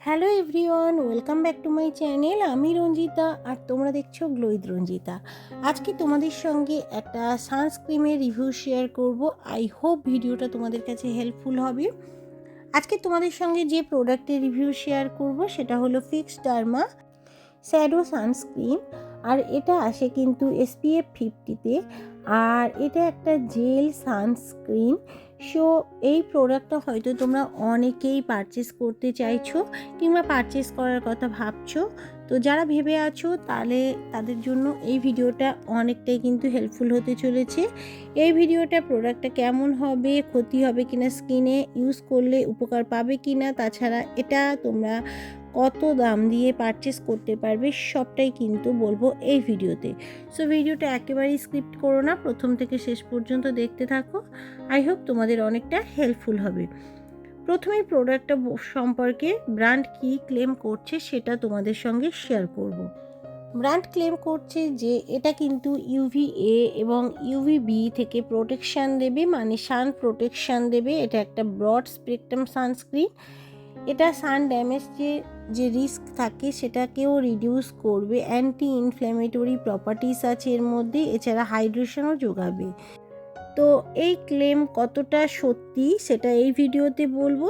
Hello everyone, welcome back to my channel. আমি রঞ্জিতা আর তোমরা দেখছো গ্লো উইথ রঞ্জিতা। আজকে তোমাদের সঙ্গে একটা সানস্ক্রিনের রিভিউ শেয়ার করব। আই হোপ ভিডিওটা তোমাদের কাছে হেল্পফুল হবে। আজকে তোমাদের সঙ্গে যে প্রোডাক্টের রিভিউ শেয়ার করব সেটা হলো ফিক্স ডার্মা শ্যাডো সানস্ক্রিন। আর এটা আসে কিন্তু SPF 50-তে, আর এটা একটা জেল সানস্ক্রিন। সো এই প্রোডাক্টটা হয়তো তোমরা অনেকেই পারচেস করতে চাইছো কিংবা পারচেস করার কথা ভাবছো। তো যারা ভেবে আছো তাহলে তাদের জন্য এই ভিডিওটা অনেকটাই কিন্তু হেল্পফুল হতে চলেছে। এই ভিডিওটা প্রোডাক্টটা কেমন হবে, ক্ষতি হবে কিনা, স্কিনে ইউজ করলে উপকার পাবে কিনা, তাছাড়া এটা তোমরা কত দাম দিয়ে পারচেস করতে পারবে সবটাই কিন্তু বলবো এই ভিডিওতে। সো ভিডিওটা একেবারেই স্কিপ করো না, প্রথম থেকে শেষ পর্যন্ত দেখতে থাকো। আই হোপ তোমাদের অনেকটা হেল্পফুল হবে। প্রথমেই প্রোডাক্টটা সম্পর্কে ব্র্যান্ড কী ক্লেম করছে সেটা তোমাদের সঙ্গে শেয়ার করব। ব্র্যান্ড ক্লেম করছে যে এটা কিন্তু UVA এবং UVB থেকে প্রোটেকশান দেবে, মানে সান প্রোটেকশান দেবে। এটা একটা ব্রড স্পেকট্রাম সানস্ক্রিন। এটা সান ড্যামেজের যে রিস্ক থাকে সেটাকেও রিডিউস করবে, অ্যান্টি ইনফ্ল্যামেটরি প্রপার্টিস আছে এর মধ্যে, এছাড়া হাইড্রেশনও যোগাবে। তো এই ক্লেম কতটা সত্যি সেটা এই ভিডিওতে বলবো।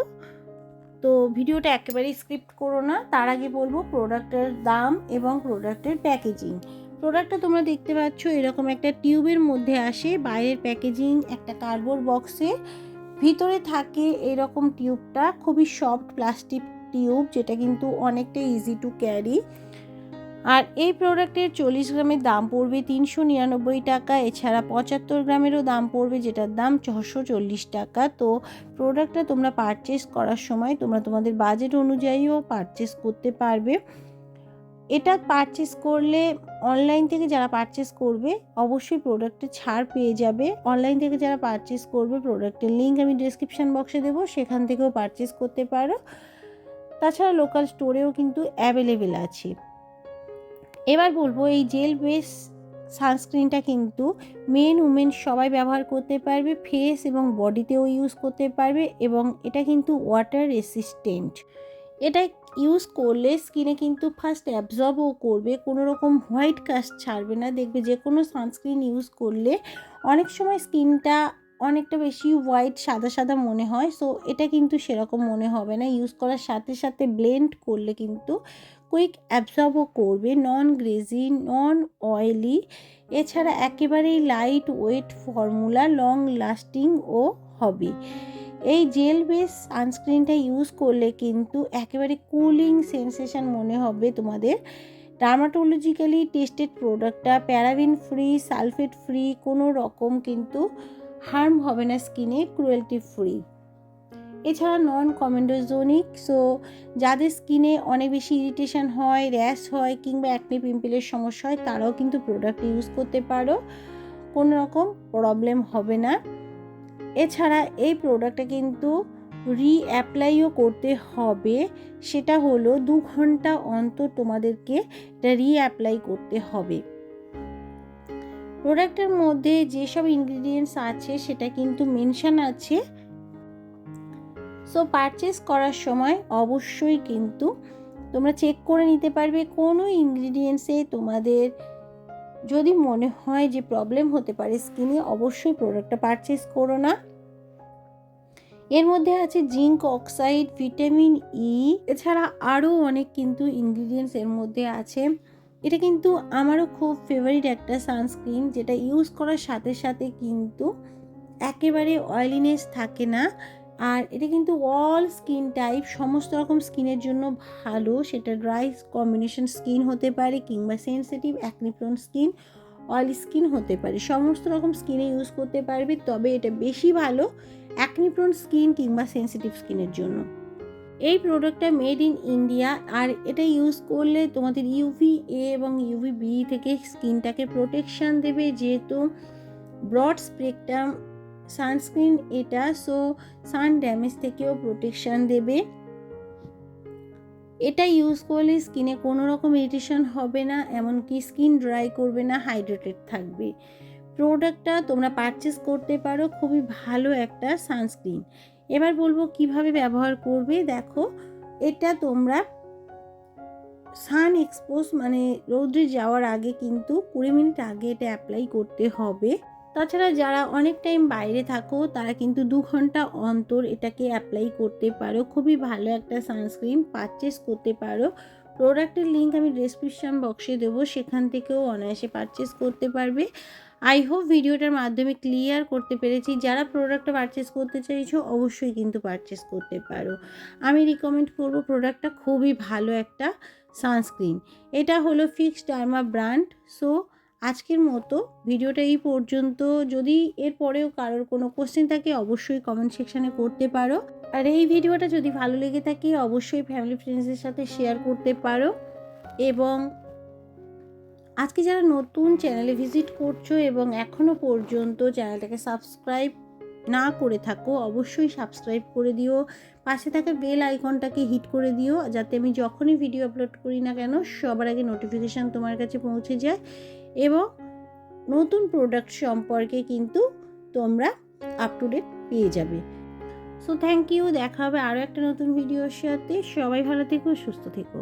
তো ভিডিওটা একেবারেই স্ক্রিপ্ট করো না, তার আগে বলবো প্রোডাক্টের দাম এবং প্রোডাক্টের প্যাকেজিং। প্রোডাক্টটা তোমরা দেখতে পাচ্ছ এরকম একটা টিউবের মধ্যে আসে, বাইরের প্যাকেজিং একটা কার্ডবোর্ড বক্সে, ভিতরে থাকে এরকম টিউবটা, খুবই সফট প্লাস্টিক টিউব, যেটা কিন্তু অনেকটা ইজি টু ক্যারি। আর এই প্রোডাক্টের 40 গ্রামের দাম পড়বে 399 টাকা, এছাড়া 75 গ্রামেরও দাম পড়বে যেটার দাম 640 টাকা। তো প্রোডাক্টটা তোমরা পারচেস করার সময় তোমরা তোমাদের বাজেট অনুযায়ীও পারচেস করতে পারবে। এটা পারচেস করলে অনলাইন থেকে যারা পারচেস করবে অবশ্যই প্রোডাক্টে ছাড় পেয়ে যাবে। অনলাইন থেকে যারা পারচেস করবে প্রোডাক্টের লিঙ্ক আমি ডেসক্রিপশান বক্সে দেবো, সেখান থেকেও পারচেস করতে পারো। তাছাড়া লোকাল স্টোরেও কিন্তু অ্যাভেলেবেল আছে। এবার বলবো এই জেল বেস সানস্ক্রিনটা কিন্তু মেন উমেন সবাই ব্যবহার করতে পারবে, ফেস এবং বডিতেও ইউজ করতে পারবে, এবং এটা কিন্তু ওয়াটার রেসিস্টেন্ট। এটা ইউজ করলে স্কিনে কিন্তু ফার্স্ট অ্যাবজর্বও করবে, কোনো রকম হোয়াইট কাস্ট ছাড়বে না। দেখবে যে কোনো সানস্ক্রিন ইউজ করলে অনেক সময় স্কিনটা অনেকটা বেশি হোয়াইট সাদা সাদা মনে হয়। সো এটা কিন্তু সেরকম মনে হবে না, ইউজ করার সাথে সাথে ব্লেন্ড করলে কিন্তু কুইক অ্যাবজর্বও করবে, নন গ্রেজি, নন অয়েলি, এছাড়া একেবারেই লাইট ওয়েট ফর্মুলা, লং লাস্টিংও হবে। এই জেল বেস সানস্ক্রিনটা ইউজ করলে কিন্তু একেবারে কুলিং সেন্সেশন মনে হবে তোমাদের। ডার্মাটোলজিক্যালি টেস্টেড প্রোডাক্টটা প্যারাবিন ফ্রি, সালফেট ফ্রি, কোনো রকম কিন্তু হার্ম হবে না স্কিনে, ক্রুয়েলটি ফ্রি, এছাড়া নন কমেডোজেনিক। সো যাদের স্কিনে অনেক বেশি ইরিটেশন হয়, র্যাশ হয় কিংবা অ্যাকনে পিম্পলের সমস্যা হয় তারাও কিন্তু প্রোডাক্ট ইউজ করতে পারো, কোনো রকম প্রবলেম হবে না। এছাড়া এই প্রোডাক্টটা কিন্তু অ্যাপ্লাইও করতে হবে, সেটা হলো 2 ঘন্টা অন্তর তোমাদেরকে এটা অ্যাপ্লাই করতে হবে। প্রোডাক্টের মধ্যে যেসব ইনগ্রিডিয়েন্টস আছে সেটা কিন্তু মেনশন আছে। সো পারচেস করার সময় অবশ্যই কিন্তু তোমরা চেক করে নিতে পারবে কোনো ইনগ্রিডিয়েন্টসে তোমাদের যদি মনে হয় যে প্রবলেম হতে পারে স্কিনে, অবশ্যই প্রোডাক্টটা পারচেস করো না। এর মধ্যে আছে জিঙ্ক অক্সাইড, ভিটামিন এছাড়া আরও অনেক কিন্তু ইনগ্রিডিয়েন্টস এর মধ্যে আছে। এটা কিন্তু আমারও খুব ফেভারিট একটা সানস্ক্রিন, যেটা ইউজ করার সাথে সাথে কিন্তু একেবারে অয়েলিনেস থাকে না। আর এটা কিন্তু অল স্কিন টাইপ, সমস্ত রকম স্কিনের জন্য ভালো, সেটা ড্রাই কম্বিনেশন স্কিন হতে পারে কিংবা sensitive acne prone skin, oily skin হতে পারে, সমস্ত রকম স্কিনে ইউজ করতে পারবে। তবে এটা বেশি ভালো অ্যাকনি প্রোন স্কিন কিংবা সেনসিটিভ স্কিনের জন্য। এই প্রোডাক্টটা মেড ইন ইন্ডিয়া, আর এটা ইউজ করলে তোমাদের UVA এবং UVB থেকে স্কিনটাকে প্রোটেকশান দেবে, যেহেতু ব্রড স্পেকট্রাম সানস্ক্রিন এটা, সো সান ড্যামেজ থেকেও প্রোটেকশান দেবে। এটা ইউজ করলে স্কিনে কোনো রকম ইরিটেশন হবে না, এমনকি স্কিন ড্রাই করবে না, হাইড্রেটেড থাকবে। প্রোডাক্টটা তোমরা পারচেস করতে পারো, খুবই ভালো একটা সানস্ক্রিন। এবার বলবো কিভাবে ব্যবহার করবে। দেখো, এটা তোমরা সান এক্সপোজ মানে রৌদ্রে যাওয়ার আগে কিন্তু 20 মিনিট আগে এটা অ্যাপ্লাই করতে হবে। তাছাড়া যারা অনেক টাইম বাইরে থাকো তারা কিন্তু 2 ঘন্টা অন্তর এটাকে অ্যাপ্লাই করতে পারো। খুবই ভালো একটা সানস্ক্রিন, পারচেস করতে পারো। প্রোডাক্টের লিঙ্ক আমি ডেসক্রিপশন বক্সে দেবো, সেখান থেকেও অনায়াসে পারচেস করতে পারবে। আই হোপ ভিডিওটার মাধ্যমে ক্লিয়ার করতে পেরেছি। যারা প্রোডাক্টটা পারচেস করতে চাইছো অবশ্যই কিন্তু পারচেস করতে পারো। আমি রিকমেন্ড করবো, প্রোডাক্টটা খুবই ভালো একটা সানস্ক্রিন। এটা হলো ফিক্স ডার্মা ব্র্যান্ড। সো আজকের মতো ভিডিওটা এই পর্যন্ত। যদি এর পরেও কারোর কোনো কোশ্চেন থাকে অবশ্যই কমেন্ট সেকশানে করতে পারো। আর এই ভিডিওটা যদি ভালো লেগে থাকে অবশ্যই ফ্যামিলি ফ্রেন্ডসদের সাথে শেয়ার করতে পারো। এবং আজকে যারা নতুন চ্যানেলে ভিজিট করছো এবং এখনও পর্যন্ত চ্যানেলটাকে সাবস্ক্রাইব না করে থাকো অবশ্যই সাবস্ক্রাইব করে দিও। পাশে থাকা বেল আইকনটাকে হিট করে দিও, যাতে আমি যখনই ভিডিও আপলোড করি না কেন সবার আগে নোটিফিকেশান তোমার কাছে পৌঁছে যায় এবং নতুন প্রোডাক্ট সম্পর্কে কিন্তু তোমরা আপ টু ডেট পেয়ে যাবে। So thank you. দেখা হবে আরও একটা নতুন ভিডিওর সাথে। সবাই ভালো থেকো, সুস্থ থেকো।